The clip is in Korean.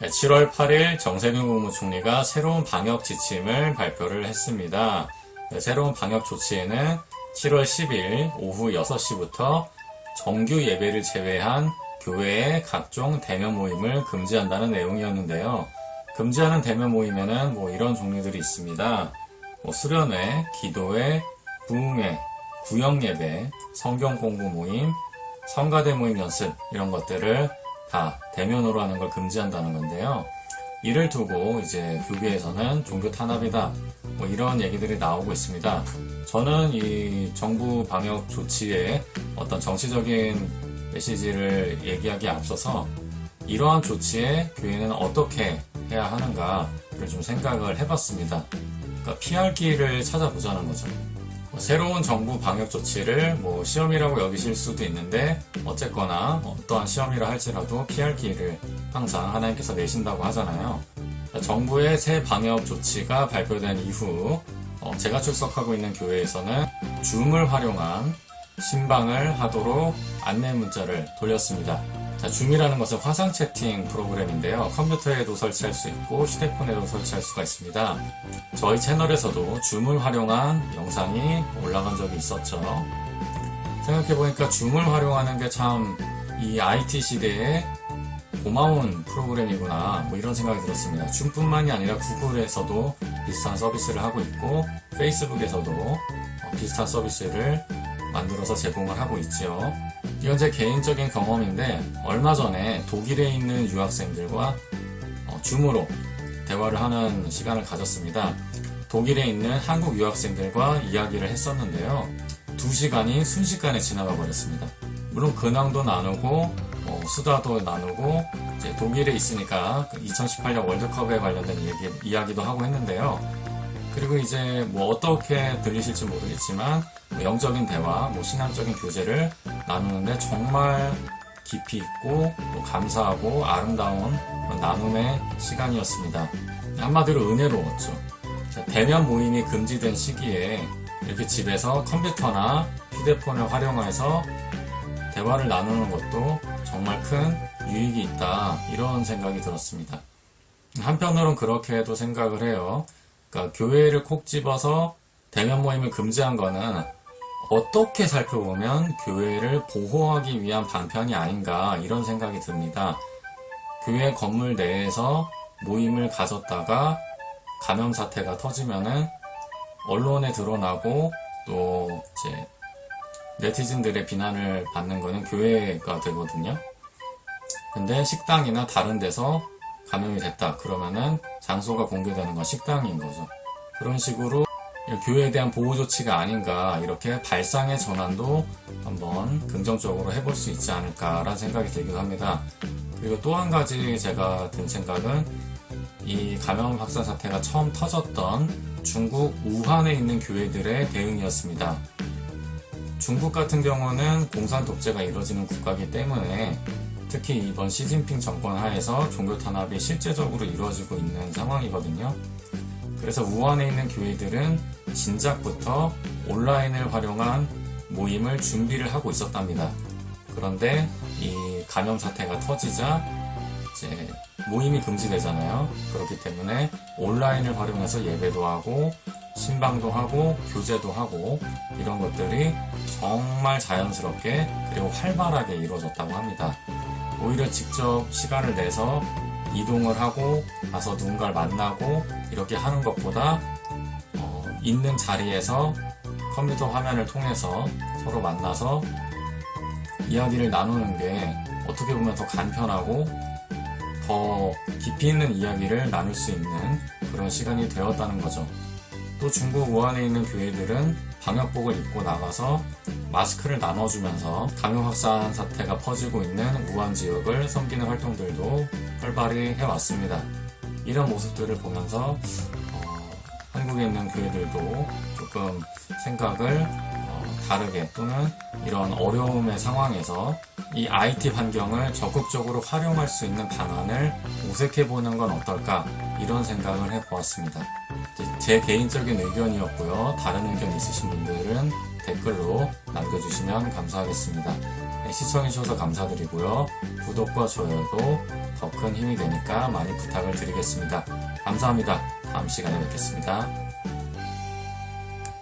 7월 8일 정세균 국무총리가 새로운 방역 지침을 발표를 했습니다. 새로운 방역 조치에는 7월 10일 오후 6시부터 정규 예배를 제외한 교회의 각종 대면 모임을 금지한다는 내용이었는데요. 금지하는 대면 모임에는 이런 종류들이 있습니다. 수련회, 기도회, 부흥회, 구역예배, 성경 공부 모임, 성가대 모임 연습 이런 것들을 다 대면으로 하는 걸 금지한다는 건데요. 이를 두고 이제 교계에서는 종교 탄압이다 이런 얘기들이 나오고 있습니다. 저는 이 정부 방역 조치에 어떤 정치적인 메시지를 얘기하기에 앞서서 이러한 조치에 교회는 어떻게 해야 하는가를 좀 생각을 해봤습니다. 그러니까 피할 길을 찾아보자는 거죠. 새로운 정부 방역 조치를 시험이라고 여기실 수도 있는데 어쨌거나 어떠한 시험이라 할지라도 피할 길을 항상 하나님께서 내신다고 하잖아요. 정부의 새 방역 조치가 발표된 이후 제가 출석하고 있는 교회에서는 줌을 활용한 신방을 하도록 안내 문자를 돌렸습니다. 줌이라는 것은 화상 채팅 프로그램인데요. 컴퓨터에도 설치할 수 있고 휴대폰에도 설치할 수가 있습니다. 저희 채널에서도 줌을 활용한 영상이 올라간 적이 있었죠. 생각해보니까 줌을 활용하는 게 참 이 IT 시대에 고마운 프로그램이구나 이런 생각이 들었습니다. 줌뿐만이 아니라 구글에서도 비슷한 서비스를 하고 있고 페이스북에서도 비슷한 서비스를 만들어서 제공을 하고 있죠. 이건 제 개인적인 경험인데 얼마 전에 독일에 있는 유학생들과 줌으로 대화를 하는 시간을 가졌습니다. 독일에 있는 한국 유학생들과 이야기를 했었는데요. 2시간이 순식간에 지나가 버렸습니다. 물론 근황도 나누고 수다도 나누고 이제 독일에 있으니까 2018년 월드컵에 관련된 이야기도 하고 했는데요. 그리고 이제 어떻게 들리실지 모르겠지만 영적인 대화, 신앙적인 교제를 나누는데 정말 깊이 있고 감사하고 아름다운 그런 나눔의 시간이었습니다. 한마디로 은혜로웠죠. 대면 모임이 금지된 시기에 이렇게 집에서 컴퓨터나 휴대폰을 활용해서 대화를 나누는 것도 정말 큰 유익이 있다 이런 생각이 들었습니다. 한편으로는 그렇게도 생각을 해요. 그러니까 교회를 콕 집어서 대면 모임을 금지한 거는 어떻게 살펴보면 교회를 보호하기 위한 방편이 아닌가 이런 생각이 듭니다. 교회 건물 내에서 모임을 가졌다가 감염 사태가 터지면은 언론에 드러나고 또 이제 네티즌들의 비난을 받는 거는 교회가 되거든요. 근데 식당이나 다른 데서 감염이 됐다 그러면은 장소가 공개되는 건 식당인 거죠. 그런 식으로 교회에 대한 보호 조치가 아닌가 이렇게 발상의 전환도 한번 긍정적으로 해볼 수 있지 않을까라는 생각이 들기도 합니다. 그리고 또 한 가지 제가 든 생각은 이 감염 확산 사태가 처음 터졌던 중국 우한에 있는 교회들의 대응이었습니다. 중국 같은 경우는 공산 독재가 이루어지는 국가이기 때문에 특히 이번 시진핑 정권 하에서 종교 탄압이 실제적으로 이루어지고 있는 상황이거든요. 그래서 우한에 있는 교회들은 진작부터 온라인을 활용한 모임을 준비를 하고 있었답니다. 그런데 이 감염 사태가 터지자 이제 모임이 금지되잖아요. 그렇기 때문에 온라인을 활용해서 예배도 하고 신방도 하고 교제도 하고 이런 것들이 정말 자연스럽게 그리고 활발하게 이루어졌다고 합니다. 오히려 직접 시간을 내서 이동을 하고 가서 누군가를 만나고 이렇게 하는 것보다 있는 자리에서 컴퓨터 화면을 통해서 서로 만나서 이야기를 나누는 게 어떻게 보면 더 간편하고 더 깊이 있는 이야기를 나눌 수 있는 그런 시간이 되었다는 거죠. 또 중국 우한에 있는 교회들은 방역복을 입고 나가서 마스크를 나눠주면서 감염 확산 사태가 퍼지고 있는 우한 지역을 섬기는 활동들도 활발히 해왔습니다. 이런 모습들을 보면서 한국에 있는 교회들도 조금 생각을 다르게 또는 이런 어려움의 상황에서 이 IT 환경을 적극적으로 활용할 수 있는 방안을 모색해보는 건 어떨까 이런 생각을 해보았습니다. 제 개인적인 의견이었고요. 다른 의견 있으신 분들은 댓글로 남겨주시면 감사하겠습니다. 시청해주셔서 감사드리고요. 구독과 좋아요도 더 큰 힘이 되니까 많이 부탁을 드리겠습니다. 감사합니다. 다음 시간에 뵙겠습니다.